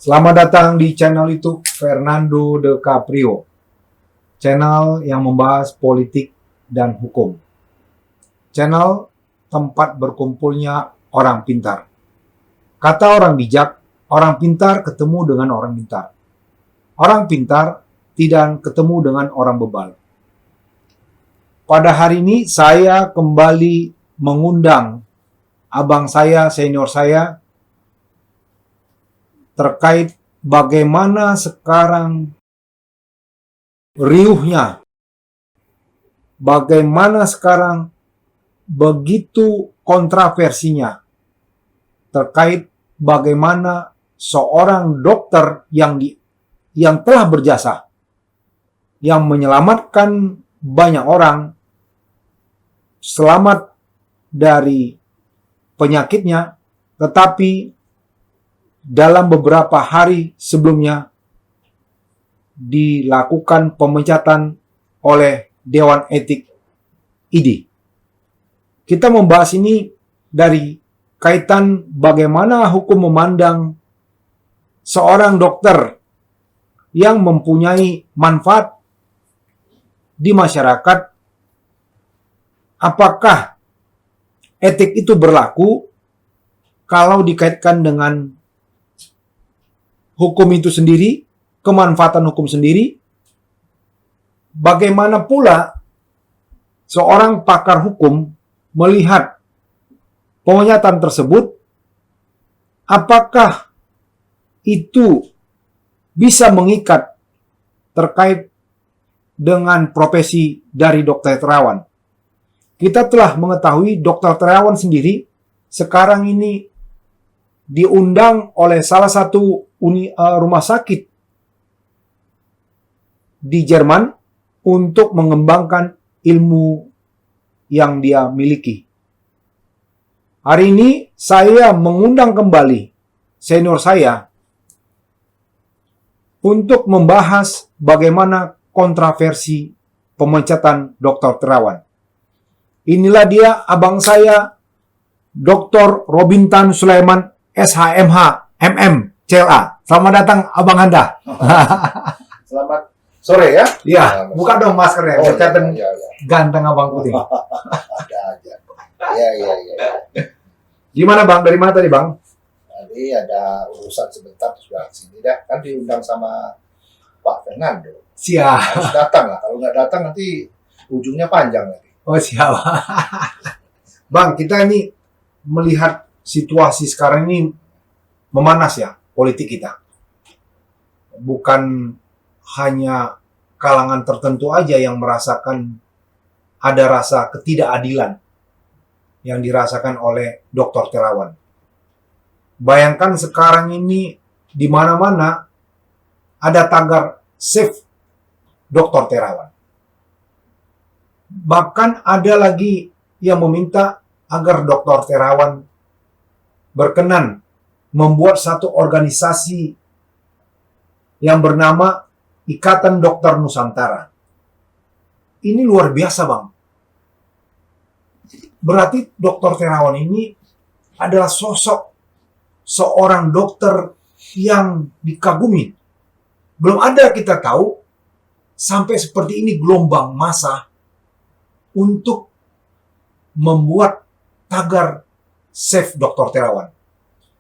Selamat datang di channel YouTube Fernando De Caprio, channel yang membahas politik dan hukum. Channel tempat berkumpulnya orang pintar. Kata orang bijak, orang pintar ketemu dengan orang pintar. Orang pintar tidak ketemu dengan orang bebal. Pada hari ini saya kembali mengundang abang saya, senior saya, terkait bagaimana sekarang riuhnya, bagaimana sekarang begitu kontroversinya terkait bagaimana seorang dokter yang telah berjasa, yang menyelamatkan banyak orang selamat dari penyakitnya, tetapi dalam beberapa hari sebelumnya dilakukan pemecatan oleh Dewan Etik ID. Kita membahas ini dari kaitan bagaimana hukum memandang seorang dokter yang mempunyai manfaat di masyarakat. Apakah etik itu berlaku kalau dikaitkan dengan hukum itu sendiri, kemanfaatan hukum sendiri? Bagaimana pula seorang pakar hukum melihat pemecatan tersebut? Apakah itu bisa mengikat terkait dengan profesi dari dokter terawan? Kita telah mengetahui dokter terawan sendiri sekarang ini diundang oleh salah satu rumah sakit di Jerman untuk mengembangkan ilmu yang dia miliki. Hari ini saya mengundang kembali senior saya untuk membahas bagaimana kontroversi pemecatan Dr. Terawan. Inilah dia abang saya, Dr. Robintan Sulaiman, SHMH, MM, CLA. Selamat datang abang Anda. Selamat sore ya. Iya, buka dong maskernya. Oh, kelihatan iya. ganteng abang putih. Ada aja. Iya. Gimana bang? Dari mana tadi bang? Tadi ada urusan sebentar sudah sini dah. Kan diundang sama Pak Fernando. Siap. Harus datang lah. Kalau nggak datang nanti ujungnya panjang lagi. Oh siap. Bang, kita ini melihat situasi sekarang ini memanas ya, politik kita. Bukan hanya kalangan tertentu aja yang merasakan ada rasa ketidakadilan yang dirasakan oleh Dr. Terawan. Bayangkan sekarang ini di mana-mana ada tagar Save Dr. Terawan. Bahkan ada lagi yang meminta agar Dr. Terawan berkenan membuat satu organisasi yang bernama Ikatan Dokter Nusantara. Ini luar biasa bang. Berarti Dr. Terawan ini adalah sosok seorang dokter yang dikagumi. Belum ada kita tahu sampai seperti ini gelombang massa untuk membuat tagar Save Dr. Terawan.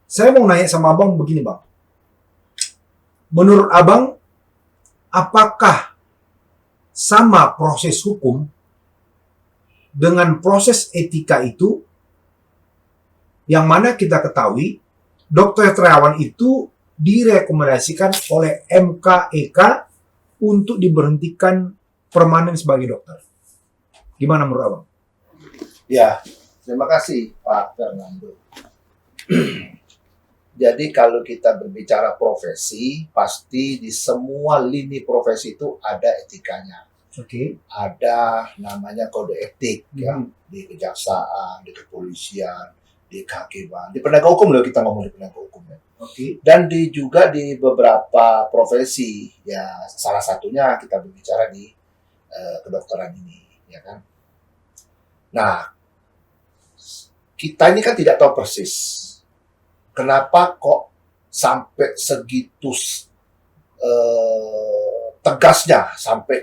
Saya mau nanya sama abang begini bang. Menurut abang, apakah sama proses hukum dengan proses etika itu, yang mana kita ketahui Dr. Terawan itu direkomendasikan oleh MKEK untuk diberhentikan permanen sebagai dokter. Gimana menurut abang? Ya, terima kasih Pak Fernando. Jadi kalau kita berbicara profesi, pasti di semua lini profesi itu ada etikanya. Oke. Ada namanya kode etik ya, di kejaksaan, di kepolisian, di kehakiman, di penegak hukum loh, kita ngomong di penegak hukum ya. Oke. Dan juga di beberapa profesi ya, salah satunya kita berbicara di kedokteran ini, ya kan. Nah, kita ini kan tidak tahu persis kenapa kok sampai segitu tegasnya sampai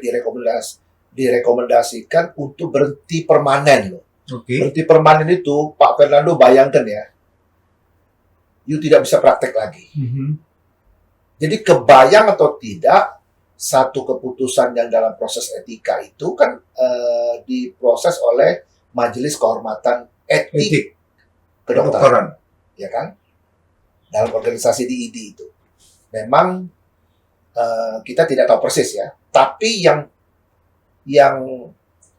direkomendasikan untuk berhenti permanen loh. Oke. Berhenti permanen itu Pak Fernando bayangkan ya, you tidak bisa praktek lagi. Jadi kebayang atau tidak, satu keputusan yang dalam proses etika itu kan diproses oleh Majelis Kehormatan Etik Kedokteran, ya kan? Dalam organisasi di ID itu. Memang kita tidak tahu persis ya, tapi yang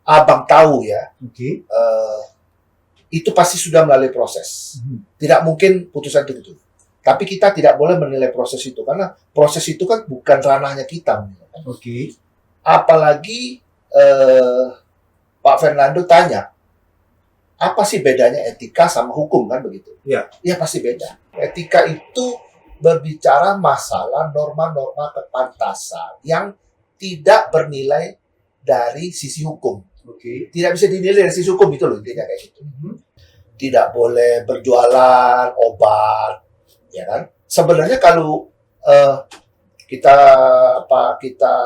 abang tahu ya, itu pasti sudah melalui proses. Tidak mungkin putusan itu betul. Tapi kita tidak boleh menilai proses itu karena proses itu kan bukan ranahnya kita. Apalagi Pak Fernando tanya, apa sih bedanya etika sama hukum kan begitu? Ya. Ya pasti beda. Etika itu berbicara masalah norma-norma kepantasan yang tidak bernilai dari sisi hukum. Tidak bisa dinilai dari sisi hukum, itu loh intinya kayak gitu. Tidak boleh berjualan obat, ya kan? Sebenarnya kalau kita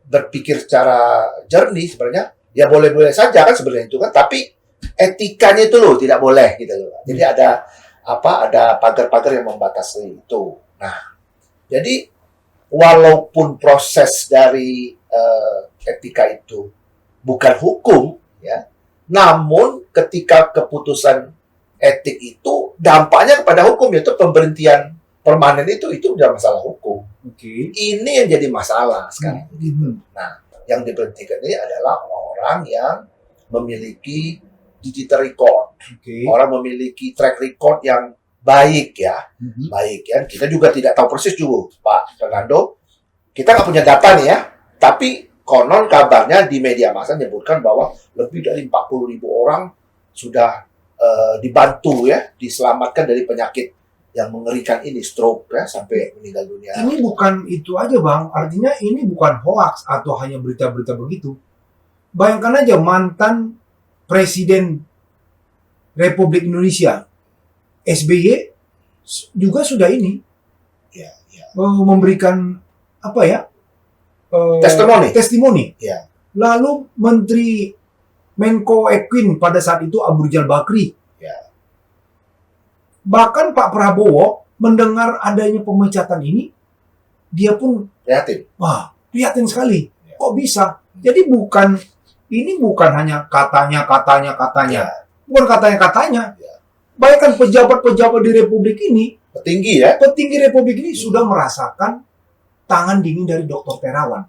berpikir secara jernih sebenarnya ya boleh-boleh saja kan sebenarnya itu kan, tapi etikanya itu loh tidak boleh gitu loh. Jadi ada pagar-pagar yang membatasi itu. Nah, jadi walaupun proses dari etika itu bukan hukum, ya, namun ketika keputusan etik itu dampaknya kepada hukum, yaitu pemberhentian permanen itu udah masalah hukum. Ini yang jadi masalah sekarang. Nah, yang diberhentikan ini adalah orang yang memiliki digital record, orang memiliki track record yang baik ya, baik ya. Kita juga tidak tahu persis juga, Pak Fernando. Kita nggak punya data nih ya, tapi konon kabarnya di media massa menyebutkan bahwa lebih dari 40.000 orang sudah dibantu ya, diselamatkan dari penyakit yang mengerikan ini, stroke ya, sampai meninggal dunia. Ini bukan itu aja Bang, artinya ini bukan hoax atau hanya berita-berita begitu. Bayangkan aja mantan Presiden Republik Indonesia SBY juga sudah ini memberikan apa ya? Testimoni. Ya. Lalu Menteri Menko Equin pada saat itu Abu Rizal Bakri. Ya. Bahkan Pak Prabowo mendengar adanya pemecatan ini, dia pun prihatin. Wah, prihatin sekali. Kok bisa? Jadi ini bukan hanya katanya. Ya. Bukan katanya. Ya. Bayangkan pejabat-pejabat di Republik ini, petinggi Republik ini sudah merasakan tangan dingin dari Dr. Terawan.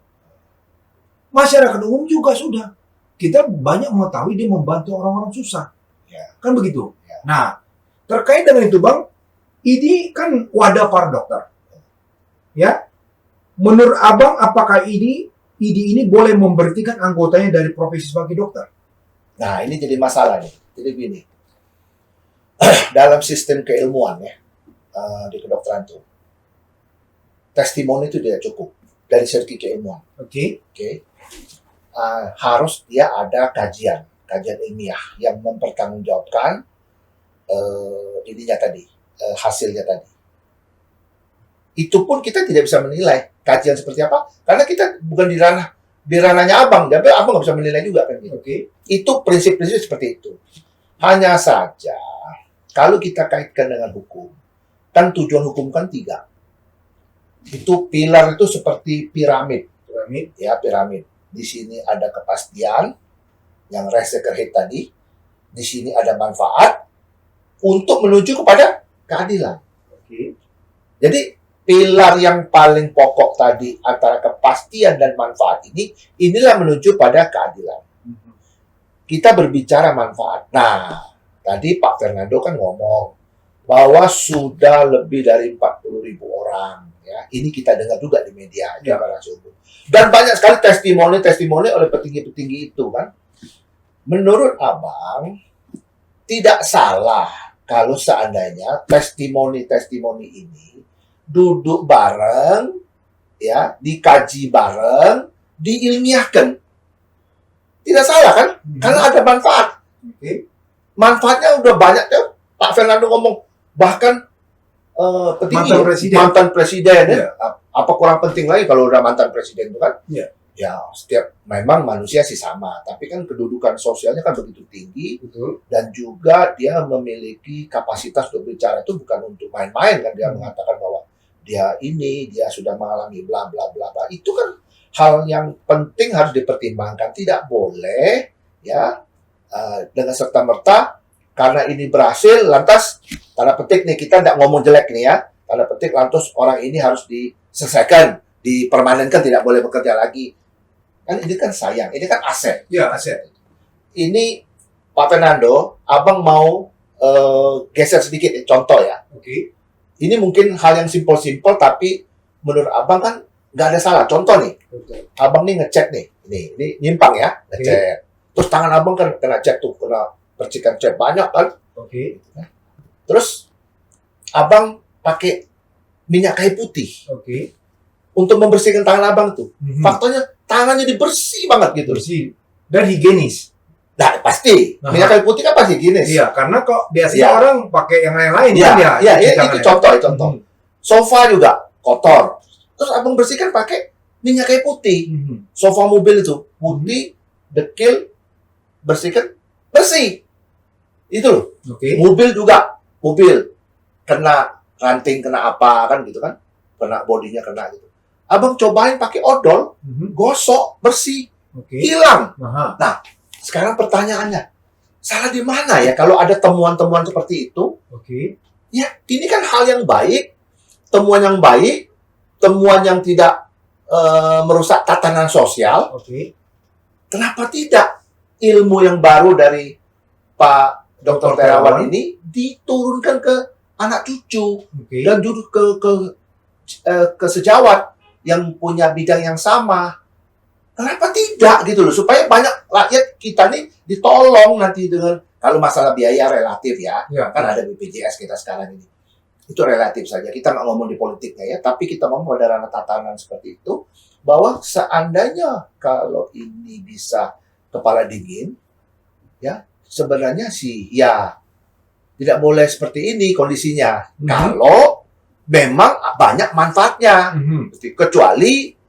Masyarakat umum juga sudah. Kita banyak mengetahui dia membantu orang-orang susah. Ya. Kan begitu? Ya. Nah, terkait dengan itu Bang, ini kan wadah para dokter. Ya. Menurut Abang, apakah ID ini boleh memberhentikan anggotanya dari profesi sebagai dokter? Nah, ini jadi masalah nih. Jadi begini. Dalam sistem keilmuan ya, di kedokteran itu, testimoni itu tidak cukup dari segi keilmuan. Oke. Harus dia ada kajian ilmiah yang mempertanggungjawabkan hasilnya tadi. Itu pun kita tidak bisa menilai kajian seperti apa, karena kita bukan di ranahnya abang, tapi abang nggak bisa menilai juga kan gitu. Itu prinsip-prinsip seperti itu. Hanya saja kalau kita kaitkan dengan hukum, kan tujuan hukum kan 3. Itu pilar itu seperti piramid. Piramid. Di sini ada kepastian yang resekerhit tadi. Di sini ada manfaat untuk menuju kepada keadilan. Jadi pilar yang paling pokok tadi antara kepastian dan manfaat inilah menuju pada keadilan. Kita berbicara manfaat. Nah, tadi Pak Fernando kan ngomong bahwa sudah lebih dari 40.000 orang. Ya, ini kita dengar juga di media. Dan banyak sekali testimoni oleh petinggi-petinggi itu kan. Menurut abang, tidak salah kalau seandainya testimoni ini duduk bareng, ya, dikaji bareng, diilmiahkan. Tidak salah kan? Karena ada manfaat. Manfaatnya udah banyak ya. Pak Fernando ngomong, bahkan petinggi, Mantan presiden. mantan presiden Iya. Apa kurang penting lagi kalau udah mantan presiden itu kan? Iya. Ya, setiap memang manusia sih sama, tapi kan kedudukan sosialnya kan begitu tinggi Betul. dan juga dia memiliki kapasitas untuk bicara itu bukan untuk main-main kan dia mengatakan bahwa dia sudah mengalami bla bla bla bla. Itu kan hal yang penting harus dipertimbangkan. Tidak boleh ya dengan serta-merta karena ini berhasil lantas tanda petik nih kita tidak ngomong jelek nih ya. Tanda petik lantas orang ini harus diselesaikan, dipermanenkan, tidak boleh bekerja lagi. Kan ini kan sayang, ini kan aset. Ya, aset. Ini Pak Fernando, abang mau geser sedikit contoh ya. Oke. Ini mungkin hal yang simpel-simpel tapi menurut abang kan nggak ada salah. Contoh nih, Betul. abang nih ngecek nih, ini nyimpang ya, ngecek. Terus tangan abang kan kena cek tuh, kena percikan cek banyak kan. Oke. Terus abang pakai minyak kayu putih Oke. untuk membersihkan tangan abang tuh. Mhm. Faktanya tangannya bersih banget gitu. Bersih dan higienis. Nah, pasti. Aha. Minyak kayu putih kan pasti higienis. Iya, karena kok biasanya Iya. orang pakai yang lain-lain Iya, kan ya. iya, cuci itu tangannya. contoh. Mhm. Sofa juga kotor. Terus abang bersihkan pakai minyak kayu putih. Mhm. Sofa mobil itu putih, dekil, bersihkan, bersih. Itu loh. Oke. Mobil juga, mobil kena ranting, kena apa kan gitu kan. Kena bodinya kena gitu. Abang cobain pakai odol, Mhm. gosok, bersih, Oke. hilang. Aha. Sekarang pertanyaannya, salah di mana ya kalau ada temuan-temuan seperti itu? Oke. Ya, ini kan hal yang baik, temuan yang baik, temuan yang tidak merusak tatanan sosial. Oke. Kenapa tidak ilmu yang baru dari Pak Dr. Terawan ini diturunkan ke anak cucu Oke. dan juga ke sejawat yang punya bidang yang sama? Kenapa tidak gitu loh, supaya banyak rakyat kita nih ditolong nanti dengan, kalau masalah biaya relatif ya, Ya. kan ada BPJS kita sekarang ini. Itu relatif saja. Kita nggak ngomong di politiknya ya, tapi kita ngomong pada ranah tatanan seperti itu, bahwa seandainya kalau ini bisa kepala dingin, ya sebenarnya sih ya tidak boleh seperti ini kondisinya. Mhm. Kalau memang banyak manfaatnya, Mhm. kecuali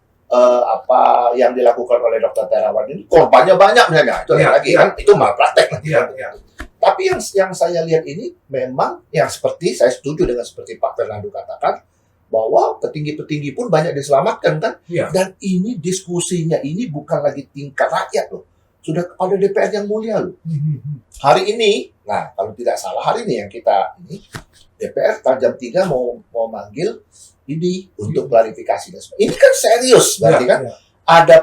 apa yang dilakukan oleh Dr. Terawan ini korbannya banyak misalnya, itu Iya, lagi iya. kan itu malpraktek lagi. Iya, iya. Tapi yang saya lihat ini memang yang seperti saya setuju dengan seperti Pak Fernando katakan, bahwa petinggi-petinggi pun banyak diselamatkan kan. Iya. Dan ini diskusinya ini bukan lagi tingkat rakyat loh, sudah kepada DPR yang mulia loh. Mhm. Hari ini, nah kalau tidak salah hari ini yang kita ini DPR jam 3 mau manggil ini untuk klarifikasi. Ini kan serius berarti Iya, kan iya. ada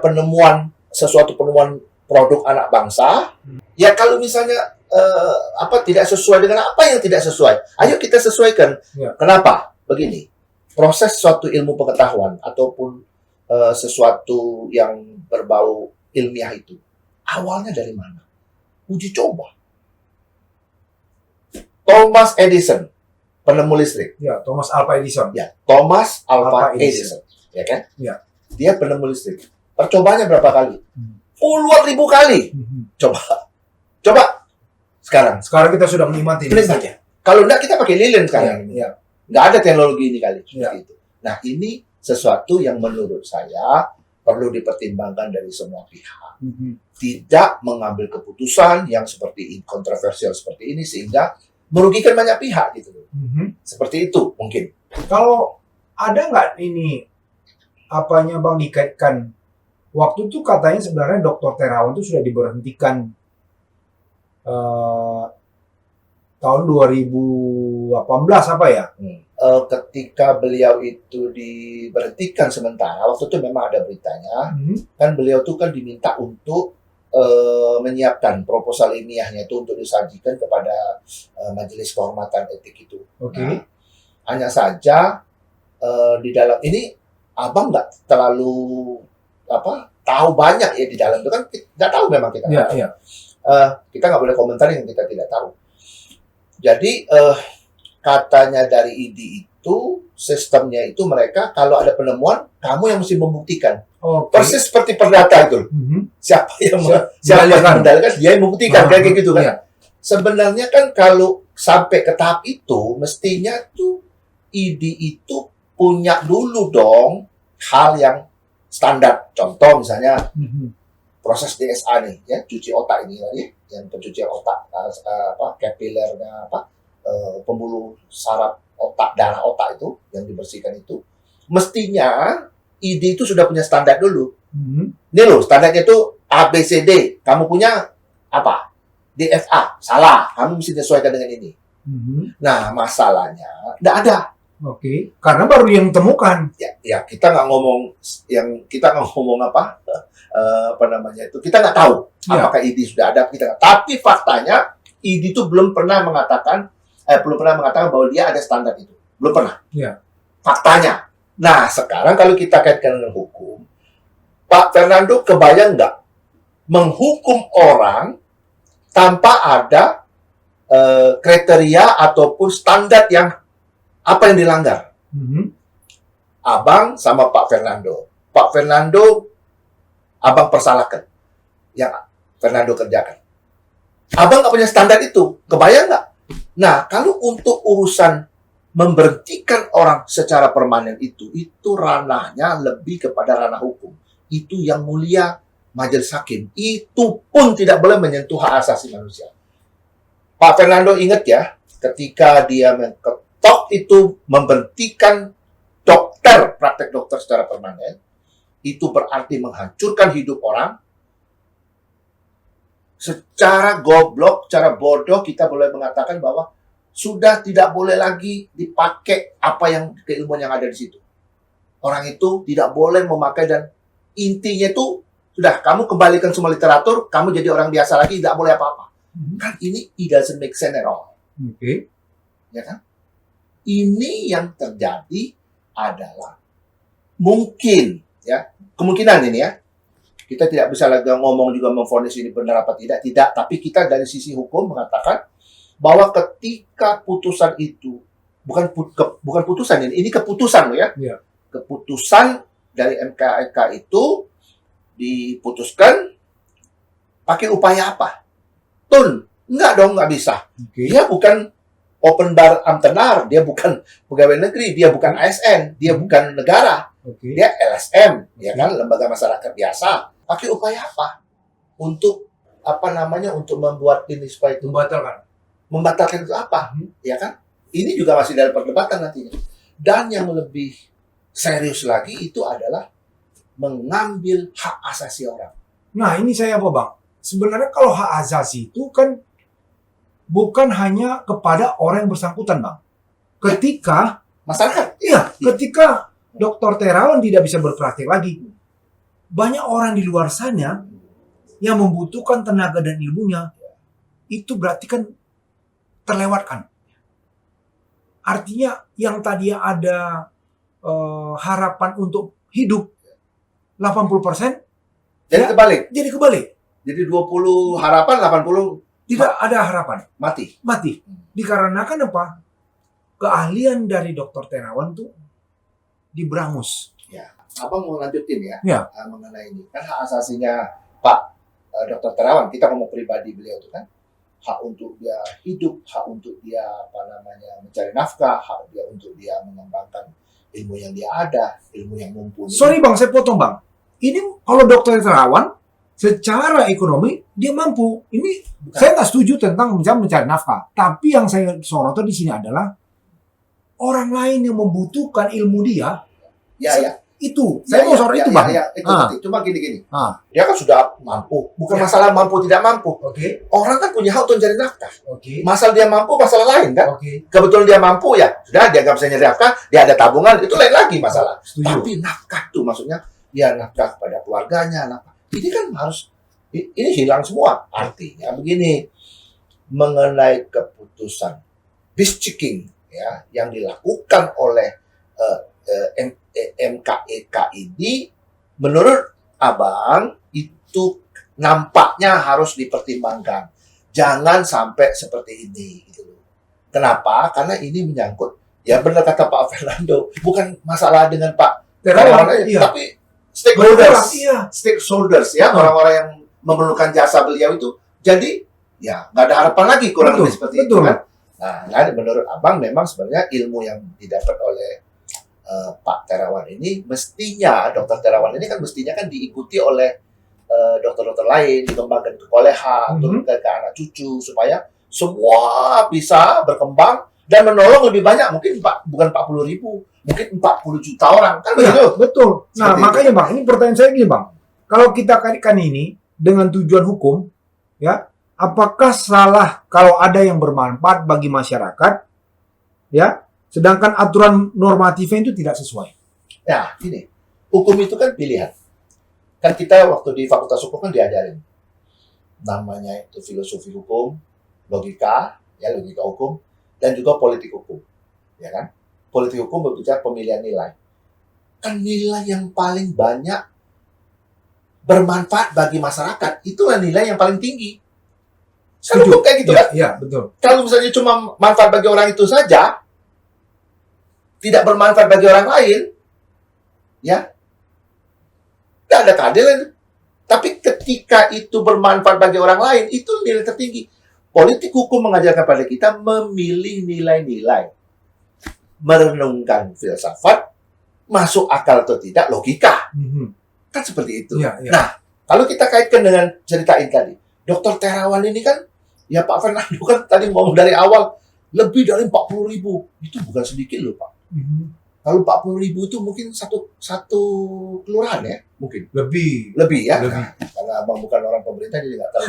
sesuatu penemuan produk anak bangsa. Ya kalau misalnya tidak sesuai dengan apa yang tidak sesuai, ayo kita sesuaikan. Ya. Kenapa? Begini, proses suatu ilmu pengetahuan ataupun sesuatu yang berbau ilmiah itu awalnya dari mana? Uji coba. Thomas Edison, penemu listrik. Ya, Thomas Alva Edison. Ya, Thomas Alva Alva Edison. Ya kan? Ya. Dia penemu listrik. Percobaannya berapa kali? Hmm. Puluhan ribu kali. Mhm. Coba sekarang. Sekarang kita sudah menikmati ini. Lilin saja. Kalau enggak kita pakai lilin sekarang ini. Iya. Nggak ada teknologi ini kali. Seperti Ya. itu. Nah, ini sesuatu yang menurut saya perlu dipertimbangkan dari semua pihak. Mhm. Tidak mengambil keputusan yang seperti kontroversial seperti ini sehingga merugikan banyak pihak gitu. Mhm. Seperti itu mungkin. Kalau ada nggak ini apanya Bang dikaitkan waktu itu katanya sebenarnya Dr. Terawan itu sudah diberhentikan tahun 2018 apa ya? Ketika beliau itu diberhentikan sementara, waktu itu memang ada beritanya, kan beliau itu kan diminta untuk menyiapkan proposal ilmiahnya itu untuk disajikan kepada majelis kehormatan etik itu. Oke. Nah, hanya saja di dalam ini abang nggak terlalu tahu banyak ya di dalam itu kan nggak tahu memang kita. Iya, nggak tahu. iya. Kita nggak boleh komentar yang kita tidak tahu. Jadi katanya dari ID itu sistemnya itu mereka kalau ada penemuan kamu yang mesti membuktikan. Oke. Persis seperti perdata itu. Mhm. Siapa yang Mendalilkan. mendalilkan dia yang membuktikan Ah, kayak gitu kan. iya. Sebenarnya kan kalau sampai ke tahap itu mestinya tuh ID itu punya dulu dong hal yang standar. Contoh misalnya proses DSA nih, ya, cuci otak ini lagi, yang pencucian otak, capillarnya pembuluh saraf otak, darah otak itu yang dibersihkan itu, mestinya ID itu sudah punya standar dulu. Ini loh, standarnya itu ABCD. Kamu punya apa? DFA. Salah. Kamu mesti disesuaikan dengan ini. Nah, masalahnya tidak ada. Oke, karena baru yang temukan. Ya kita nggak ngomong apa namanya itu. Kita nggak tahu apakah ID sudah ada. Kita nggak. Tapi faktanya ID itu belum pernah mengatakan bahwa dia ada standar itu. Belum pernah. Ya. Faktanya. Nah, sekarang kalau kita kaitkan dengan hukum, Pak Fernando kebayang nggak menghukum orang tanpa ada kriteria ataupun standar yang apa yang dilanggar? Abang sama Pak Fernando. Pak Fernando, abang persalahkan yang Fernando kerjakan. Abang nggak punya standar itu. Kebayang nggak? Nah, kalau untuk urusan memberhentikan orang secara permanen itu ranahnya lebih kepada ranah hukum. Itu yang mulia majelis hakim. Itu pun tidak boleh menyentuh hak asasi manusia. Pak Fernando ingat ya, ketika dia mengetok itu memberhentikan dokter, praktek dokter secara permanen, itu berarti menghancurkan hidup orang. Secara goblok, secara bodoh, kita boleh mengatakan bahwa sudah tidak boleh lagi dipakai apa yang keilmuan yang ada di situ. Orang itu tidak boleh memakai, dan intinya itu sudah kamu kembalikan semua literatur, kamu jadi orang biasa lagi, tidak boleh apa-apa. Kan ini it doesn't make sense at all. Oke. Ya kan? Ini yang terjadi adalah mungkin ya, kemungkinan ini ya. Kita tidak bisa lagi ngomong juga memvonis ini benar apa tidak, tapi kita dari sisi hukum mengatakan bahwa ketika putusan itu bukan putusan ini keputusan loh ya. Yeah. Keputusan dari MKEK itu diputuskan pakai upaya apa? Enggak dong, nggak bisa. Okay. Dia bukan open bar amtenar, dia bukan pegawai negeri, dia bukan ASN, dia bukan negara. Okay. Dia LSM, ya kan, lembaga masyarakat biasa. Pakai upaya apa? Untuk untuk membuat ini supaya itu membatalkan itu apa? Ya kan? Ini juga masih dalam perdebatan nantinya. Dan yang lebih serius lagi itu adalah mengambil hak asasi orang. Nah, ini saya apa, Bang? Sebenarnya kalau hak asasi itu kan bukan hanya kepada orang yang bersangkutan, Bang. Ketika masyarakat, ketika Dr. Terawan tidak bisa berpraktik lagi, banyak orang di luar sana yang membutuhkan tenaga dan ilmunya, itu berarti kan terlewatkan. Artinya yang tadi ada harapan untuk hidup 80%, jadi kebalik. Jadi 20 harapan, 80 tidak ada harapan. Mati. Dikarenakan apa? Keahlian dari Dr. Terawan tuh diberangus. Ya, Abang mau lanjutin ya, mengenai ini. Kan hak asasinya Pak Dr. Terawan, kita ngomong pribadi beliau itu kan, hak untuk dia hidup, hak untuk dia mencari nafkah, hak dia untuk dia mengembangkan ilmu yang dia ada, ilmu yang mumpuni. Sorry Bang, saya potong Bang. Ini kalau Dr. Terawan secara ekonomi dia mampu. Ini saya nggak setuju tentang mencari nafkah. Tapi yang saya sorot di sini adalah orang lain yang membutuhkan ilmu dia. Itu. Saya mau sorot itu Bang. Cuma gini. Dia kan sudah mampu. Bukan masalah mampu tidak mampu. Orang kan punya hak untuk mencari nafkah. Masalah dia mampu, masalah lain kan. Kebetulan dia mampu ya. Sudah, dia nggak bisa nyari nafkah. Dia ada tabungan. Itu lain lagi masalah. Tapi nafkah tuh maksudnya dia nafkah kepada keluarganya. Ini kan ini hilang semua. Artinya begini, mengenai keputusan peacekeeping ya yang dilakukan oleh MKEK ini, menurut Abang itu nampaknya harus dipertimbangkan. Jangan sampai seperti ini gitu. Kenapa? Karena ini menyangkut, ya benar kata Pak Fernando, bukan masalah dengan Pak Terawan aja, tapi stakeholders ya, orang-orang yang memerlukan jasa beliau itu. Jadi ya nggak ada harapan lagi kurang lebih seperti itu kan. Nah, menurut Abang memang sebenarnya ilmu yang didapat oleh Pak Terawan ini mestinya, Dokter Terawan ini kan mestinya kan diikuti oleh dokter-dokter lain, dikembangkan ke koleha, turunkan ke anak cucu supaya semua bisa berkembang dan menolong lebih banyak, mungkin bukan 40.000, mungkin 40 juta orang, kan begitu? Ya, betul. Nah, Seperti makanya Bang, ini pertanyaan saya gini Bang. Kalau kita kaitkan ini dengan tujuan hukum, ya, apakah salah kalau ada yang bermanfaat bagi masyarakat, ya, sedangkan aturan normatifnya itu tidak sesuai? Nah, gini, hukum itu kan pilihan. Kan kita waktu di Fakultas Hukum kan diajarin namanya itu filosofi hukum, logika, ya logika hukum, dan juga politik hukum, ya kan? Politik hukum berbicara pemilihan nilai. Kan nilai yang paling banyak bermanfaat bagi masyarakat, itulah nilai yang paling tinggi. Kan hukum kayak gitu kan? Iya, betul. Kalau misalnya cuma manfaat bagi orang itu saja, tidak bermanfaat bagi orang lain, ya, tidak ada keadilan. Tapi ketika itu bermanfaat bagi orang lain, itu nilai tertinggi. Politik hukum mengajarkan pada kita memilih nilai-nilai, merenungkan filsafat, masuk akal atau tidak, logika. Kan seperti itu. Iya, iya. Nah, kalau kita kaitkan dengan cerita ini tadi, Dr. Terawan ini kan, ya Pak Fernando kan tadi ngomong dari awal, lebih dari 40.000. Itu bukan sedikit loh, Pak. Kalau 40.000 itu mungkin satu kelurahan ya, mungkin. Lebih. Ya. Lebih. Nah, karena Abang bukan orang pemerintah, jadi nggak tahu.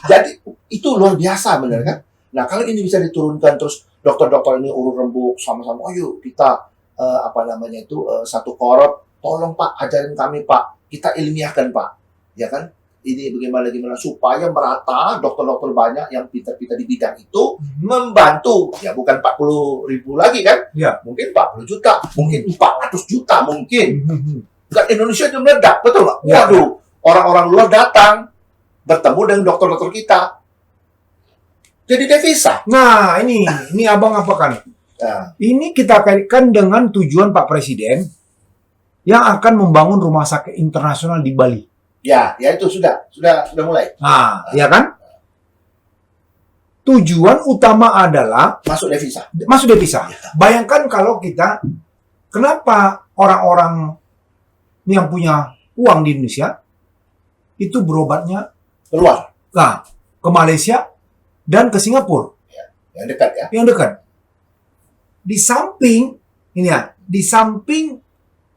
Jadi, itu luar biasa benar kan? Nah, kalau ini bisa diturunkan, terus dokter-dokter ini urun rembuk, sama-sama, ayo kita, satu korot, tolong Pak, ajarin kami Pak, kita ilmiahkan Pak, ya kan? Ini bagaimana supaya merata dokter-dokter banyak yang pintar-pintar di bidang itu membantu, ya bukan 40.000 lagi kan? Ya. Mungkin 40 juta, mungkin 400 juta mungkin. Kan Indonesia itu meledak, betul nggak? Ya. Waduh, orang-orang luar datang bertemu dengan dokter-dokter kita, jadi devisa. Nah, ini Abang apakan? Nah, Ini kita kaitkan dengan tujuan Pak Presiden yang akan membangun rumah sakit internasional di Bali. ya itu sudah mulai Nah, ya kan? Tujuan utama adalah masuk devisa. masuk devisa. Bayangkan kalau kita, kenapa orang-orang yang punya uang di Indonesia itu berobatnya Keluar ke Malaysia dan ke Singapura yang dekat ya. yang dekat. Di samping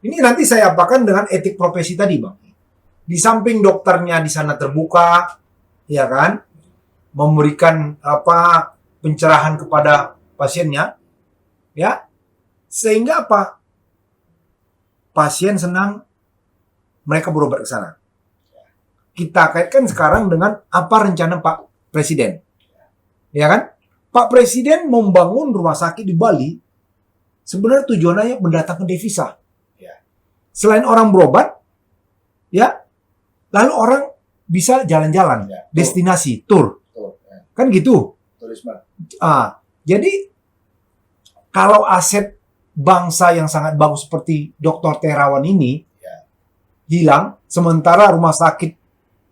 ini nanti saya apakan dengan etik profesi tadi, Bang. Di samping dokternya di sana terbuka, ya kan, memberikan pencerahan kepada pasiennya, ya, sehingga pasien senang, mereka berobat ke sana. Kita kaitkan sekarang dengan apa rencana Pak Presiden, ya kan? Pak Presiden membangun rumah sakit di Bali, sebenarnya tujuannya mendatangkan devisa. Selain orang berobat, ya, lalu orang bisa jalan-jalan, destinasi, tur. Kan gitu. Turisme. Jadi, kalau aset bangsa yang sangat bagus seperti Dr. Terawan ini hilang, sementara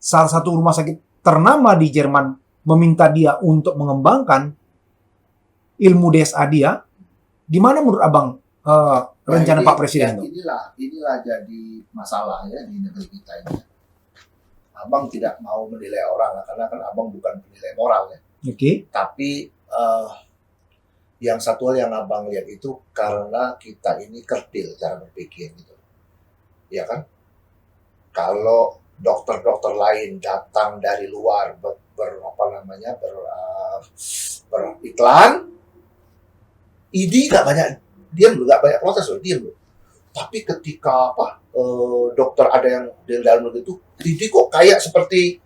salah satu rumah sakit ternama di Jerman meminta dia untuk mengembangkan ilmu DSA dia, di mana menurut Abang rencana Pak Presiden itu? Inilah jadi masalah ya di negeri kita ini. Abang tidak mau menilai orang karena kan Abang bukan penilai moral ya. Oke. Tapi yang satu hal yang Abang lihat itu karena kita ini kerdil cara berpikir gitu. Ya kan? Kalau dokter-dokter lain datang dari luar beriklan, ID nggak banyak, nggak banyak protes loh, diam loh. Tapi ketika dokter ada yang di dalam negeri itu, ID kok kayak seperti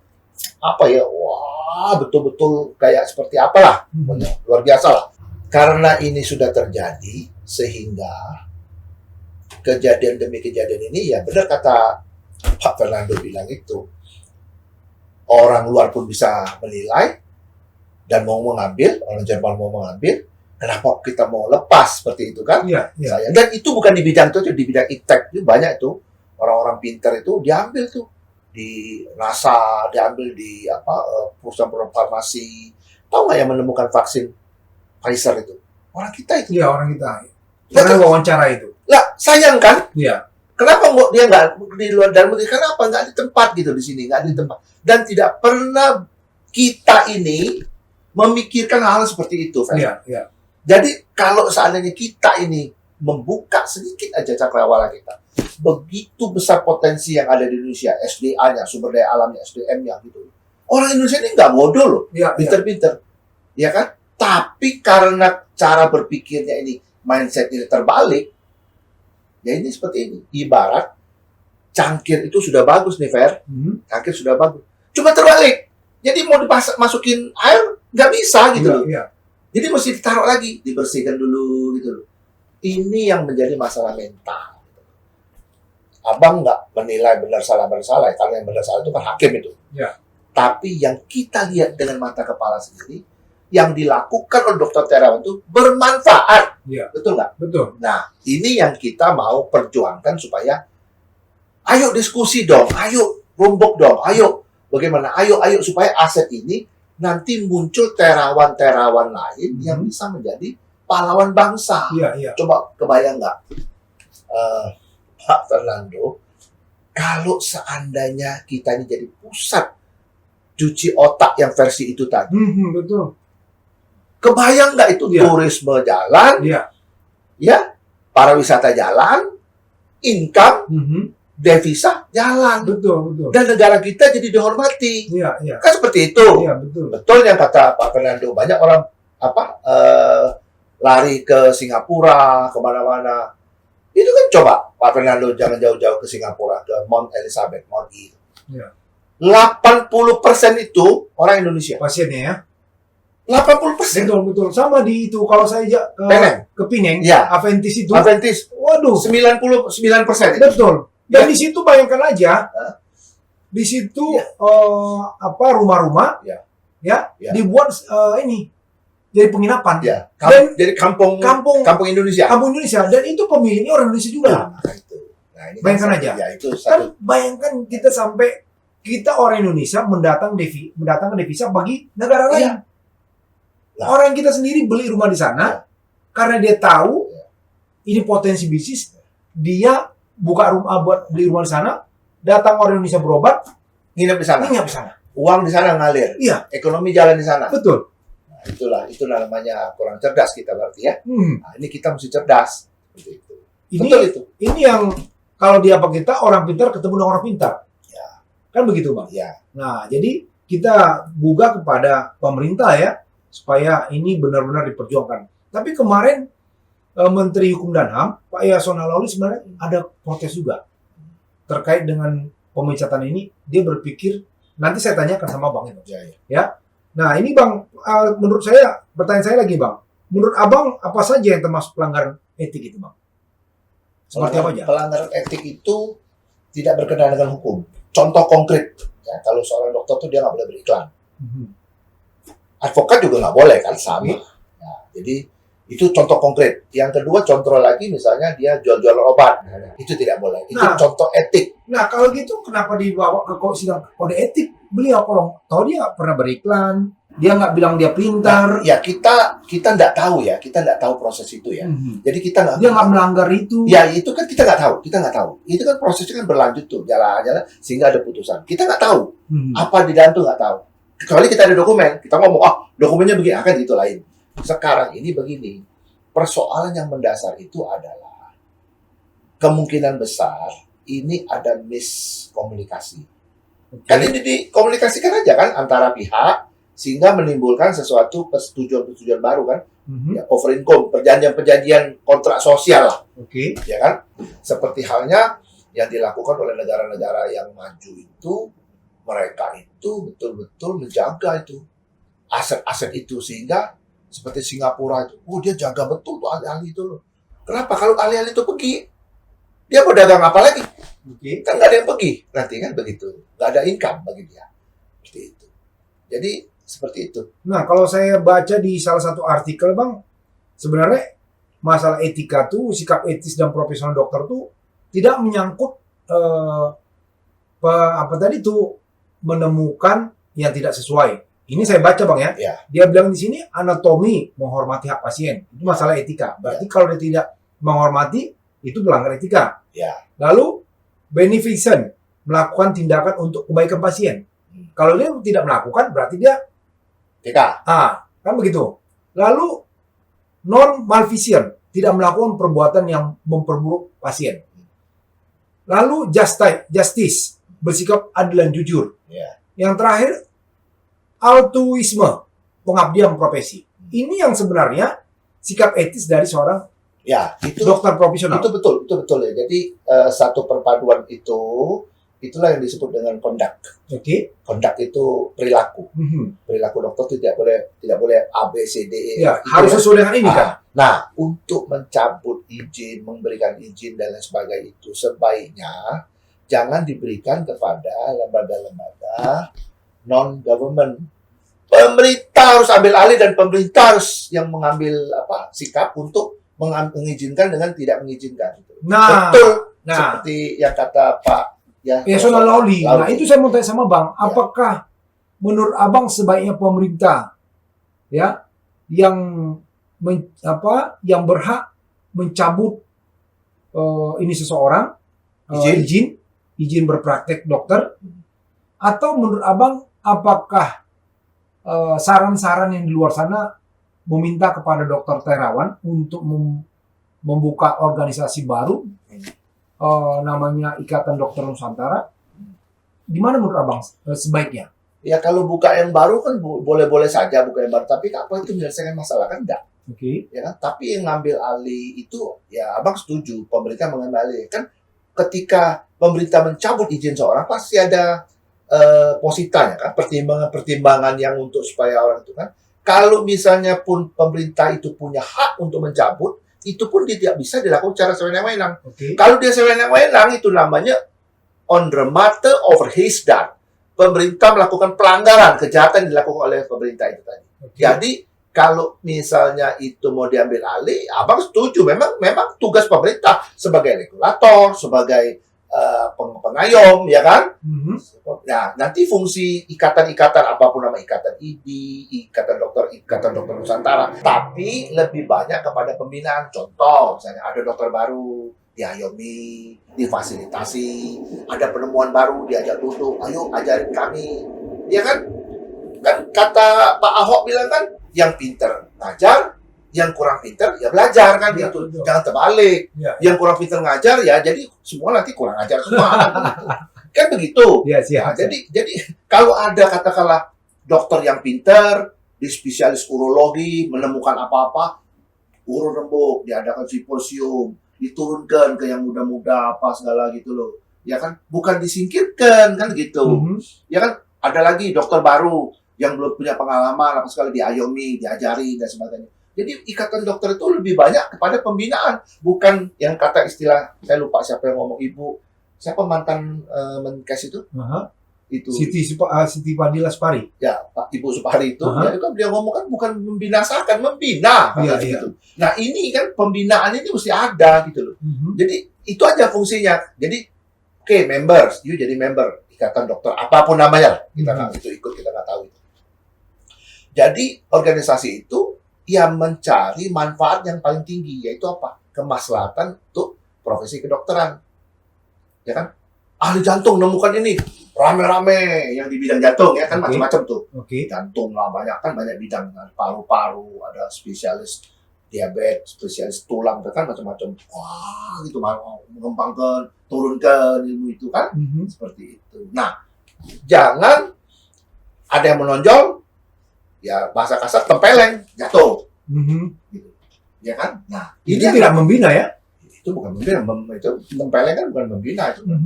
wah betul-betul kayak seperti apalah, luar biasa lah. Karena ini sudah terjadi sehingga kejadian demi kejadian ini ya benar kata Pak Fernando bilang itu, orang luar pun bisa menilai dan mau mengambil, orang Jerman mau mengambil, kenapa kita mau lepas seperti itu kan? Iya. Dan itu bukan di bidang itu, di bidang iptek itu banyak tuh orang-orang pintar itu diambil tuh di NASA, diambil di perusahaan farmasi, Tahu nggak yang menemukan vaksin Pfizer itu? Orang kita itu. Iya, orang kita. Lah, Karena wawancara itu. lah, sayang kan? Iya. Kenapa dia nggak di luar dalam negeri? Kenapa nggak di tempat gitu di sini? Nggak di tempat. Dan tidak pernah kita ini memikirkan hal seperti itu, Fer. Iya, iya. Jadi kalau seandainya kita ini membuka sedikit aja cakrawala kita, begitu besar potensi yang ada di Indonesia, SDA-nya, sumber daya alamnya, SDM-nya gitu. Orang Indonesia ini nggak bodoh loh, Iya, iya. pinter-pinter, ya kan? Tapi karena cara berpikirnya ini mindset-nya terbalik, ya ini seperti ini. Ibarat cangkir itu sudah bagus nih, Fer. Mhm. Cangkir sudah bagus. Cuma terbalik. Jadi mau dimasukin air nggak bisa gitu Iya, loh. iya. Jadi mesti ditaruh lagi, dibersihkan dulu gitu loh. Ini yang menjadi masalah mental. Abang nggak menilai benar salah bersalah, karena yang benar salah itu kan hakim itu. Ya. Tapi yang kita lihat dengan mata kepala sendiri, yang dilakukan oleh Dr. Terawan itu bermanfaat. Iya. Betul nggak? Betul. Nah, ini yang kita mau perjuangkan supaya, ayo diskusi dong, ayo rombok dong, ayo bagaimana, ayo supaya aset ini nanti muncul terawan-terawan lain yang bisa menjadi pahlawan bangsa. Iya, iya. Coba kebayang nggak, Pak Fernando, kalau seandainya kita ini jadi pusat cuci otak yang versi itu tadi, Betul. kebayang nggak itu Iya. turisme jalan, Iya. ya, pariwisata jalan, income, Mhm. devisa jalan, Betul, betul. dan negara kita jadi dihormati. Iya, iya. Kan seperti itu. Iya, betul. Betul yang kata Pak Fernando, banyak orang lari ke Singapura, kemana-mana. Itu kan coba Pak Fernando jangan jauh-jauh ke Singapura, ke Mount Elizabeth, Mount E. Iya. 80% itu orang Indonesia. Pasiennya ya. 80%. Betul, betul. Sama di itu kalau saya ke Penang. ke Pineng, Iya. Aventis itu. Adventist Waduh, 99% itu. betul. Dan Ya. di situ bayangkan aja, Hah? di situ Ya. rumah-rumah, Ya. ya, Ya. dibuat ini jadi penginapan. Ya. Dan Jadi kampung Indonesia. kampung Indonesia, dan itu pemiliknya orang Indonesia juga. Nah, itu. Nah, ini Bayangkan kan aja. Ya, itu Kan satu. bayangkan kita sampai kita orang Indonesia mendatangkan devisa bagi negara lain. Iya. Lah. Orang kita sendiri beli rumah di sana karena dia tahu ini potensi bisnis, dia buka rumah buat beli rumah di sana, datang orang Indonesia berobat, Nginep di sana. nginap di sana. Uang di sana ngalir. Iya. Ekonomi jalan di sana. Betul. Nah, itu namanya kurang cerdas kita berarti ya. Hmm. Nah, ini kita mesti cerdas. Seperti itu. Ini Betul itu. ini yang kalau di apa kita orang pintar ketemu dengan orang pintar. Ya. Kan begitu, Bang. Ya. Nah, jadi kita gugah kepada pemerintah ya supaya ini benar-benar diperjuangkan. Tapi kemarin Menteri Hukum dan HAM Pak Yasona Lawli sebenarnya ada protes juga terkait dengan pemecatan ini. Dia berpikir, nanti saya tanyakan sama Bang itu. Ya. Nah, ini Bang, menurut saya, pertanyaan saya lagi Bang, menurut Abang apa saja yang termasuk pelanggaran etik itu Bang? Seperti apa aja? Pelanggaran etik itu tidak berkenaan dengan hukum. Contoh konkret, ya, kalau seorang dokter tuh dia nggak boleh beriklan. Advokat juga nggak boleh kan, sama. Nah, jadi itu contoh konkret. Yang kedua contoh lagi misalnya dia jual-jual obat, itu tidak boleh. Itu Nah. contoh etik. Nah, kalau gitu kenapa dibawa ke sidang kode etik? Beliau kalau tahu dia nggak pernah beriklan, dia nggak bilang dia pintar, Ya kita nggak tahu ya, kita nggak tahu proses itu ya. Jadi kita nggak. dia nggak melanggar itu. Ya itu kan kita nggak tahu. Itu kan prosesnya kan berlanjut tuh, jalan-jalan sehingga ada putusan. Kita nggak tahu apa di dalam tuh nggak tahu. Kecuali kita ada dokumen, kita ngomong, dokumennya begini, akan itu lain. Sekarang ini begini, persoalan yang mendasar itu adalah kemungkinan besar ini ada miskomunikasi. Kan ini dikomunikasikan aja kan antara pihak sehingga menimbulkan sesuatu persetujuan baru kan, ya, over income, perjanjian kontrak sosial lah. Oke. Ya kan? Seperti halnya yang dilakukan oleh negara-negara yang maju itu, mereka itu betul-betul menjaga itu aset-aset itu, sehingga seperti Singapura itu, dia jaga betul tuh ahli-ahli itu loh. Kenapa? Kalau ahli-ahli itu pergi, dia mau dagang apa lagi? Oke. Kan nggak ada yang pergi nanti kan begitu, nggak ada income bagi dia. Seperti itu. Jadi seperti itu. Nah, kalau saya baca di salah satu artikel, Bang, sebenarnya masalah etika tuh, sikap etis dan profesional dokter tuh tidak menyangkut apa tadi tuh menemukan yang tidak sesuai. Ini saya baca Bang ya. Ya. Dia bilang di sini anatomi menghormati hak pasien. Itu masalah etika. Berarti kalau dia tidak menghormati, itu melanggar etika. Ya. Lalu beneficent, melakukan tindakan untuk kebaikan pasien. Kalau dia tidak melakukan, berarti dia TK. kan begitu. Lalu non malfeasant, tidak melakukan perbuatan yang memperburuk pasien. Lalu justice, bersikap adil dan jujur. Ya. Yang terakhir altruisme, pengabdian profesi. Ini yang sebenarnya sikap etis dari seorang Ya, itu dokter profesional. itu betul ya. Jadi satu perpaduan itulah yang disebut dengan conduct. Oke. Conduct itu perilaku. Perilaku dokter tidak boleh A B C D E. Ya, Itu harus ya. sesuai dengan ini kan. Nah, untuk mencabut izin, memberikan izin dan lain sebagainya itu sebaiknya jangan diberikan kepada lembaga-lembaga non-government. Pemerintah harus ambil alih dan pemerintah harus yang mengambil sikap untuk mengizinkan dengan tidak mengizinkan. Nah, Betul. nah, Seperti yang kata Pak Yasona Lawli. Nah, itu saya mau tanya sama Bang, Ya. apakah menurut Abang sebaiknya pemerintah ya yang yang berhak mencabut ini seseorang izin berpraktek dokter, atau menurut Abang apakah saran-saran yang di luar sana meminta kepada dokter Terawan untuk membuka organisasi baru namanya Ikatan Dokter Nusantara? Gimana menurut Abang sebaiknya? Ya kalau buka yang baru kan boleh-boleh saja buka yang baru, tapi apa itu menyelesaikan masalah kan enggak. Oke. Ya kan? Tapi yang ngambil alih itu ya Abang setuju pemerintah mengambil alih. Kan ketika pemerintah mencabut izin seorang pasti ada positanya kan, pertimbangan-pertimbangan yang untuk supaya orang itu kan, kalau misalnya pun pemerintah itu punya hak untuk mencabut, itu pun tidak bisa dilakukan secara sewenang-wenang. Oke. Kalau dia sewenang-wenang itu namanya on the matter of his done. Pemerintah melakukan pelanggaran, kejahatan yang dilakukan oleh pemerintah itu tadi. Oke. Jadi kalau misalnya itu mau diambil alih, Abang setuju. Memang tugas pemerintah sebagai regulator, sebagai pengayom, ya kan? Nah, nanti fungsi ikatan-ikatan apapun nama ikatan IDI, ikatan dokter Nusantara, tapi lebih banyak kepada pembinaan. Contoh, misalnya ada dokter baru, diayomi, difasilitasi, ada penemuan baru, diajak duduk, ayo ajarin kami, ya kan? Kan kata Pak Ahok bilang kan, yang pinter ngajar, yang kurang pinter ya belajar kan Ya, gitu. betul. Jangan terbalik. Ya. Yang kurang pinter ngajar ya jadi semua nanti kurang ajar semua. Kan begitu. Ya, Nah, siap. jadi kalau ada katakanlah dokter yang pinter di spesialis urologi menemukan apa-apa, urun rembuk, diadakan simposium, diturunkan ke yang muda-muda apa segala gitu loh. Ya kan bukan disingkirkan kan gitu. Ya kan ada lagi dokter baru yang belum punya pengalaman apa sekali diayomi, diajari dan sebagainya. Jadi ikatan dokter itu lebih banyak kepada pembinaan, bukan yang kata istilah saya lupa siapa yang ngomong siapa mantan Menkes itu? Aha. Itu Siti Fadila Spari. ya Pak Ibu Supari itu, Aha. ya kan dia ngomong kan bukan membinasakan, membina Iya, kata gitu. Nah ini kan pembinaan ini mesti ada gitu loh. Jadi itu aja fungsinya. Jadi oke, members, you jadi member ikatan dokter apapun namanya lah. Kita nggak itu ikut, kita nggak tahu itu. Jadi organisasi itu yang mencari manfaat yang paling tinggi, yaitu apa? Kemaslahatan untuk profesi kedokteran. Ya kan? Ahli jantung nemukan ini, rame-rame yang di bidang jantung ya kan, Oke. macam-macam tuh. Oke. Jantung lah banyak bidang, ada paru-paru, ada spesialis diabetes, spesialis tulang, kan macam-macam. Wah, gitu mau mengembangkan, turunkan ilmu itu kan, seperti itu. Nah, jangan ada yang menonjol, ya bahasa kasar tempeleng, jatuh, gitu. Ya kan? Nah, Itu yang tidak membina ya? itu bukan membina, itu tempeleng kan bukan membina, itu kan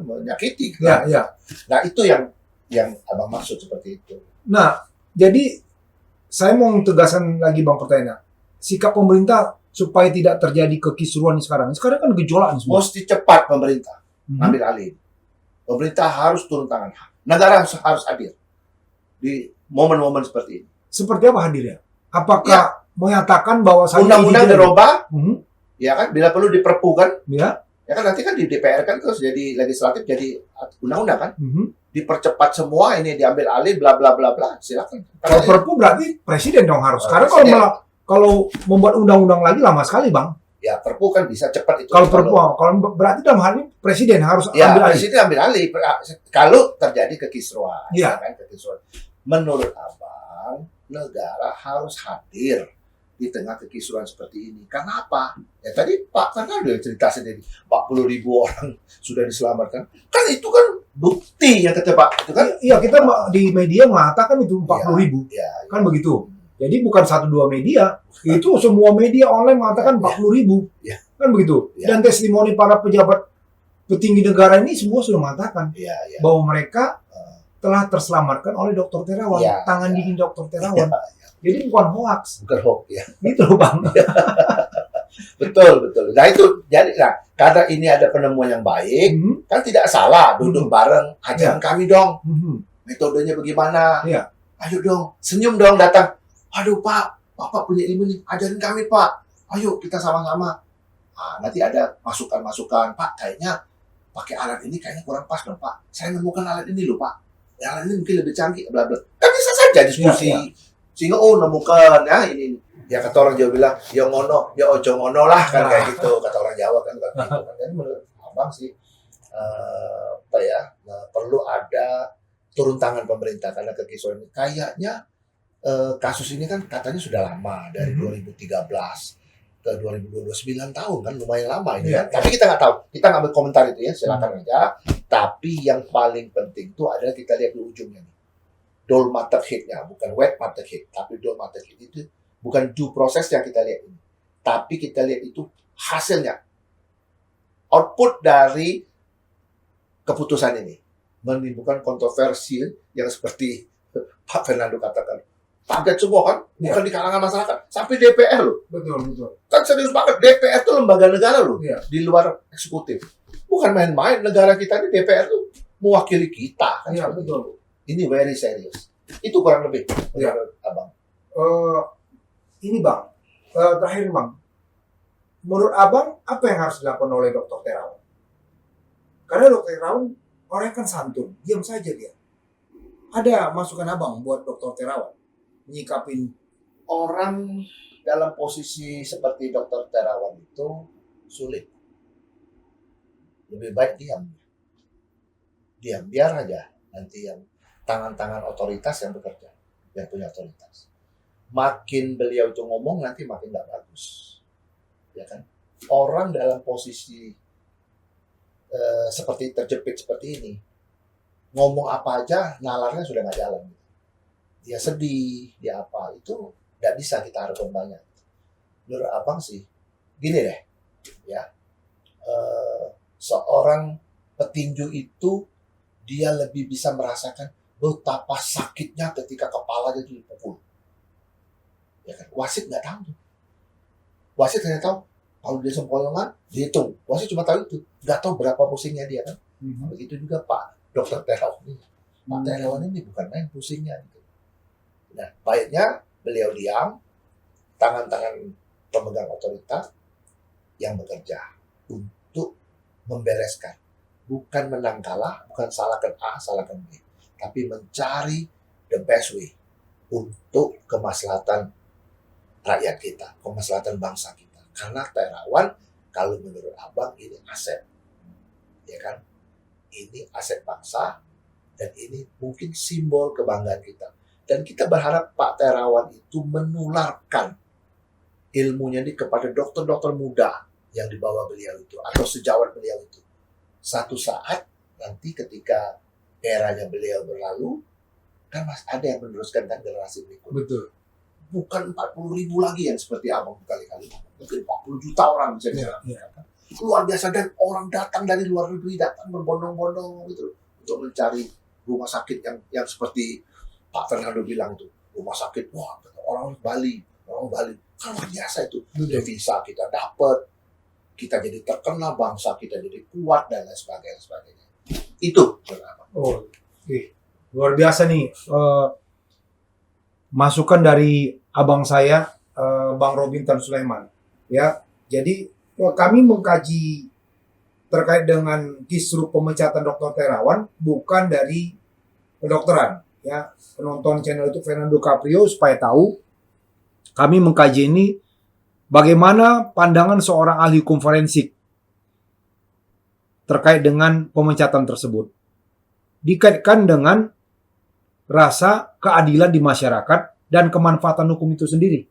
menyakiti. Ya, ya. Nah, itu yang Abang maksud seperti itu. Nah, jadi saya mau tegaskan lagi Bang pertanyaan. Sikap pemerintah supaya tidak terjadi kekisruan sekarang. Sekarang kan gejolak nih semua. Mesti cepat pemerintah ambil alih. Pemerintah harus turun tangan. Negara harus hadir di momen-momen seperti ini. Seperti apa hadirnya? Apakah menyatakan bahwa saya Undang-undang izin- dirubah, Mhm. ya kan? Bila perlu diperpu kan, Ya. Ya kan nanti kan di DPR kan terus jadi legislatif, jadi undang-undang kan, Mhm. dipercepat semua ini diambil alih bla bla bla bla, silakan. Kalau Perpu berarti presiden dong harus. Karena Presiden. kalau membuat undang-undang lagi lama sekali, Bang. Ya Perpu kan bisa cepat itu. Kalau Perpu, kalau berarti dalam hal ini presiden harus ya ambil alih. presiden ambil alih kalau terjadi kekisruan. Iya. Kan, kekisruan. Menurut Abang, negara harus hadir di tengah kekisruan seperti ini. Karena apa? Ya tadi Pak Fernando yang cerita sendiri, 40.000 orang sudah diselamatkan. Kan itu kan bukti yang kata Pak, itu kan? Iya, kita di media mengatakan itu 40.000. Ya, Kan begitu. Jadi bukan 1-2 media, itu semua media online mengatakan 40.000. Iya. Kan begitu. Iya. Dan testimoni para pejabat petinggi negara ini semua sudah mengatakan ya, ya. bahwa mereka telah terselamatkan oleh Dr. Terawan, Iya, tangan iya. dingin Dr. Ya, Terawan. Jadi bukan hoax, bukan hoax ya. gitu loh, Bang. Betul, betul. Nah itu jadi karena ini ada penemuan yang baik, Mhm. kan tidak salah duduk bareng, ajaran kami dong, Mhm. metodenya bagaimana? Iya. Ayo dong, senyum dong datang. Aduh Pak, Bapak punya ilmu nih, ajarin kami Pak. Ayo kita sama-sama. Nanti ada masukan-masukan, Pak kayaknya pakai alat ini kayaknya kurang pas dong Pak. Saya nemukan alat ini loh Pak. Alat ini mungkin lebih canggih, bla bla. Kan bisa saja diskusi. Iya, Sehingga nemukan ya ini. Ya kata orang Jawa bilang, ya ngono, ya ojo ngono lah kan kayak gitu. Kata orang Jawa kan gitu. Jadi menurut Abang sih perlu ada turun tangan pemerintah karena kekisruan ini. Kayaknya kasus ini kan katanya sudah lama dari 2013 ke 2022, 9 tahun kan lumayan lama ini Iya. kan. Tapi kita nggak tahu, kita nggak berkomentar itu ya, silakan aja. Tapi yang paling penting itu adalah kita lihat di ujungnya nih. Dull matter hit-nya, bukan wet matter hit, tapi dull matter hit itu bukan due process yang kita lihat ini. Tapi kita lihat itu hasilnya. Output dari keputusan ini menimbulkan kontroversi yang seperti Pak Fernando katakan. Kaget semua kan, bukan di kalangan masyarakat, sampai DPR loh. Betul, betul. Kan serius banget, DPR itu lembaga negara loh, Iya. di luar eksekutif. Bukan main-main, negara kita ini DPR tuh mewakili kita. Kan Iya, seperti betul. itu. Ini very serious. Itu kurang lebih, Iya. menurut Abang. Ini Bang, terakhir Bang. Menurut Abang, apa yang harus dilakukan oleh Dr. Terawan? Karena Dr. Terawan orangnya kan santun, diam saja dia. Ada masukan Abang buat Dr. Terawan nyikapin Orang dalam posisi seperti Dr. Terawan itu sulit. Lebih baik diam. Diam, biar aja nanti yang tangan-tangan otoritas yang bekerja, yang punya otoritas. Makin beliau itu ngomong nanti makin nggak bagus, ya kan? Orang dalam posisi seperti terjepit seperti ini, ngomong apa aja nalarnya sudah nggak jalan. Dia sedih, dia apa itu nggak bisa kita harapkan banyak. Menurut Abang sih, gini deh, ya seorang petinju itu dia lebih bisa merasakan betapa sakitnya ketika kepalanya itu dipukul. Ya kan? Wasit nggak tahu. Wasit hanya tahu kalau dia sempoyongan, dihitung. Wasit cuma tahu itu, nggak tahu berapa pusingnya dia kan. Begitu juga Pak Dr. Terawan ini. Pak Terawan ini bukan main pusingnya. Gitu. Nah, baiknya beliau diam, tangan-tangan pemegang otoritas yang bekerja untuk membereskan. Bukan menang kalah, bukan salahkan A, salahkan B. Tapi mencari the best way untuk kemaslahatan rakyat kita, kemaslahatan bangsa kita. Karena Terawan, kalau menurut Abang, ini aset. Ya kan? Ini aset bangsa, dan ini mungkin simbol kebanggaan kita. Dan kita berharap Pak Terawan itu menularkan ilmunya ini kepada dokter-dokter muda yang dibawa beliau itu, atau sejawat beliau itu. Satu saat, nanti ketika eranya beliau berlalu, kan masih ada yang meneruskan kan generasi berikut. betul. Bukan 40.000 lagi yang seperti Abang berkali-kali. Mungkin 40 juta orang bisa Iya, diserang. iya. Luar biasa, dan orang datang dari luar negeri, datang berbondong-bondong gitu untuk mencari rumah sakit yang seperti Pak Fernando bilang tuh, rumah sakit, wah orang Bali kan luar biasa itu. Betul. Devisa kita dapat, kita jadi terkenal, bangsa kita jadi kuat dan lain sebagainya. Itu kenapa. Oh, luar biasa nih. Masukan dari abang saya, Bang Robin Tan Sulaiman. Ya, jadi kami mengkaji terkait dengan kisruh pemecatan Dr. Terawan bukan dari kedokteran. Ya, penonton channel itu Fernando Caprio supaya tahu kami mengkaji ini bagaimana pandangan seorang ahli hukum forensik terkait dengan pemecatan tersebut. Dikaitkan dengan rasa keadilan di masyarakat dan kemanfaatan hukum itu sendiri.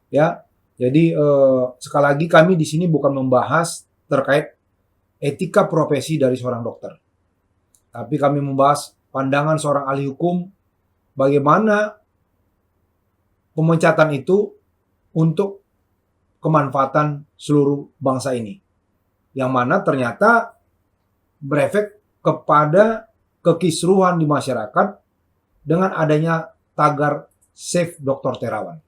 Ya, jadi sekali lagi kami di sini bukan membahas terkait etika profesi dari seorang dokter. Tapi kami membahas pandangan seorang ahli hukum bagaimana pemecatan itu untuk kemanfaatan seluruh bangsa ini. Yang mana ternyata berefek kepada kekisruhan di masyarakat dengan adanya tagar Save Dr. Terawan.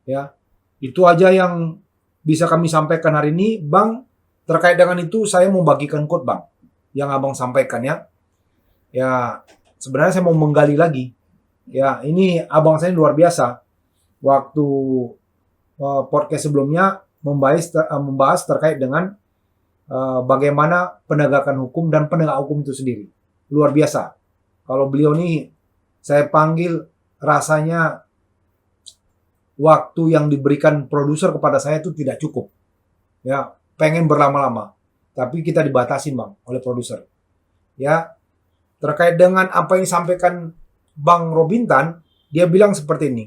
Ya, itu aja yang bisa kami sampaikan hari ini, Bang. Terkait dengan itu saya mau bagikan quote, Bang, yang Abang sampaikan ya. Ya, sebenarnya saya mau menggali lagi. Ya, ini abang saya luar biasa. Waktu podcast sebelumnya membahas terkait dengan bagaimana penegakan hukum dan penegak hukum itu sendiri. Luar biasa. Kalau beliau nih saya panggil rasanya waktu yang diberikan produser kepada saya itu tidak cukup. Ya, pengen berlama-lama. Tapi kita dibatasin, Bang, oleh produser. Ya, terkait dengan apa yang disampaikan Bang Robintan, dia bilang seperti ini.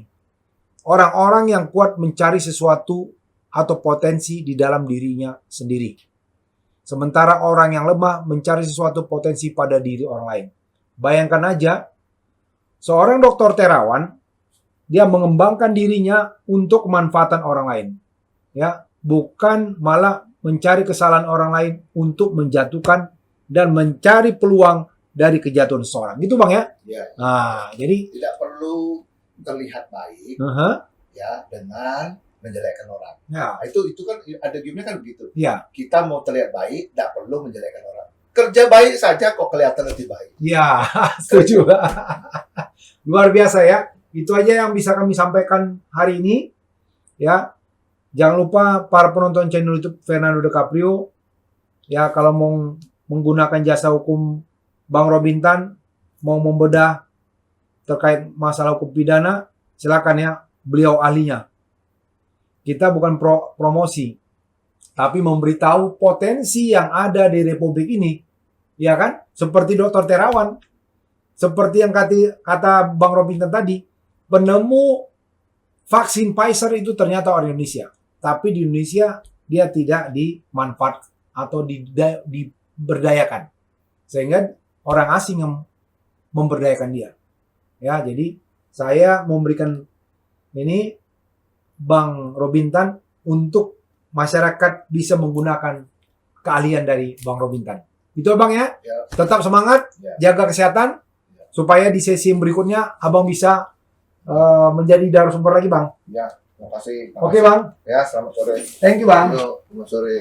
Orang-orang yang kuat mencari sesuatu atau potensi di dalam dirinya sendiri. Sementara orang yang lemah mencari sesuatu potensi pada diri orang lain. Bayangkan aja, seorang Dr. Terawan, dia mengembangkan dirinya untuk kemanfaatan orang lain. Ya, bukan malah mencari kesalahan orang lain untuk menjatuhkan dan mencari peluang dari kejatuhan seseorang. Gitu, Bang ya? Ya. Nah, jadi Tidak perlu terlihat baik ya dengan menjelekkan orang. ya, Nah, itu kan ada gimana kan begitu. ya, Kita mau terlihat baik, tidak perlu menjelekkan orang. Kerja baik saja kok kelihatan lebih baik. ya, setuju. Luar biasa ya. Itu aja yang bisa kami sampaikan hari ini. Ya, jangan lupa para penonton channel YouTube Fernando De Caprio, ya kalau mau menggunakan jasa hukum Bang Robintan, mau membedah terkait masalah hukum pidana, silakan ya, beliau ahlinya. Kita bukan promosi, tapi memberitahu potensi yang ada di Republik ini, ya kan? Seperti Dr. Terawan, seperti yang kata Bang Robintan tadi, penemu vaksin Pfizer itu ternyata orang Indonesia. Tapi di Indonesia dia tidak dimanfaat atau diberdayakan. Sehingga orang asing yang memberdayakan dia. Ya, jadi saya memberikan ini Bang Robintan untuk masyarakat bisa menggunakan keahlian dari Bang Robintan. Itu Bang ya. Ya. Tetap semangat, jaga kesehatan supaya di sesi berikutnya Abang bisa menjadi narasumber lagi, Bang. Ya, terima kasih. Oke, Bang. Ya, selamat sore. Thank you, Bang. Selamat sore.